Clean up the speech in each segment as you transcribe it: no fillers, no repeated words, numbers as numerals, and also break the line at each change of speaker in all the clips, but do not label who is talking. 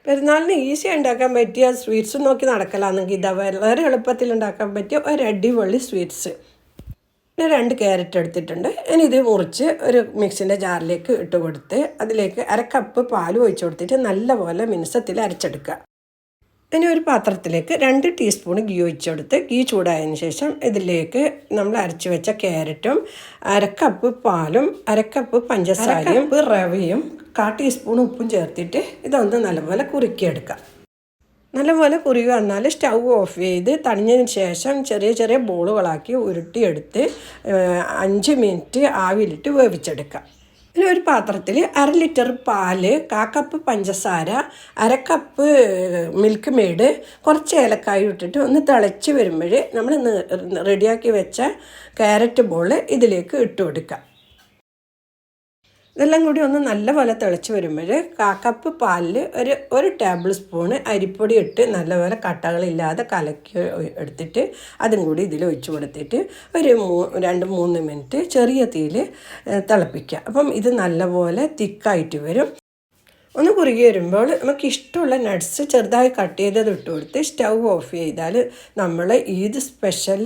പെരുന്നാളിന് ഈസി ഉണ്ടാക്കാൻ പറ്റിയ സ്വീറ്റ്സ് നോക്കി നടക്കലാണെങ്കിൽ ഇതാ വളരെ എളുപ്പത്തിൽ ഉണ്ടാക്കാൻ പറ്റിയ ഒരു അടിപൊളി സ്വീറ്റ്സ്. പിന്നെ 2 ക്യാരറ്റ് എടുത്തിട്ടുണ്ട്. ഇനി ഇത് മുറിച്ച് ഒരു മിക്സിൻ്റെ ജാറിലേക്ക് ഇട്ട് കൊടുത്ത് അതിലേക്ക് 1/2 കപ്പ് പാൽ ഒഴിച്ച് കൊടുത്തിട്ട് നല്ലപോലെ മിനുസത്തിൽ അരച്ചെടുക്കുക. ഇനി ഒരു പാത്രത്തിലേക്ക് 2 ടീസ്പൂൺ ഗീ ഒഴിച്ച് കൊടുത്ത് ഗീ ചൂടായതിന് ശേഷം ഇതിലേക്ക് നമ്മൾ അരച്ച് വെച്ച ക്യാരറ്റും 1/2 കപ്പ് പാലും 1/2 കപ്പ് പഞ്ചസാരയും റവയും 1/4 ടീസ്പൂൺ ഉപ്പും ചേർത്തിട്ട് ഇതൊന്ന് നല്ലപോലെ കുറുക്കിയെടുക്കാം. നല്ലപോലെ കുറുകി വന്നാൽ സ്റ്റൗ ഓഫ് ചെയ്ത് തണിഞ്ഞതിന് ശേഷം ചെറിയ ചെറിയ ബോളുകളാക്കി ഉരുട്ടിയെടുത്ത് 5 മിനിറ്റ് ആവിയിലിട്ട് വേവിച്ചെടുക്കാം. ഇനി ഒരു പാത്രത്തിൽ 1/2 ലിറ്റർ പാല്, 1/4 കപ്പ് പഞ്ചസാര, 1/2 കപ്പ് മിൽക്ക് മെയ്ഡ്, കുറച്ച് ഏലക്കായ ഇട്ടിട്ട് ഒന്ന് തിളച്ച് വരുമ്പോൾ നമ്മൾ റെഡിയാക്കി വെച്ച ക്യാരറ്റ് ബോൾ ഇതിലേക്ക് ഇട്ട് കൊടുക്കാം. ഇതെല്ലാം കൂടി ഒന്ന് നല്ലപോലെ തിളച്ച് വരുമ്പോൾ 1/4 കപ്പ് പാലിൽ ഒരു ടേബിൾ സ്പൂണ് അരിപ്പൊടി ഇട്ട് നല്ലപോലെ കട്ടകളില്ലാതെ കലക്കി എടുത്തിട്ട് അതും കൂടി ഇതിൽ ഒഴിച്ച് കൊടുത്തിട്ട് ഒരു 2-3 മിനിറ്റ് ചെറിയ തീയിൽ തിളപ്പിക്കുക. അപ്പം ഇത് നല്ലപോലെ തിക്കായിട്ട് വരും. ഒന്ന് കുറുകി വരുമ്പോൾ നമുക്ക് ഇഷ്ടമുള്ള നട്ട്സ് ചെറുതായി കട്ട് ചെയ്തത് ഇട്ട് കൊടുത്ത് സ്റ്റൗ ഓഫ് ചെയ്താൽ നമ്മൾ Eid special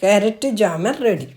carrot jammer ready.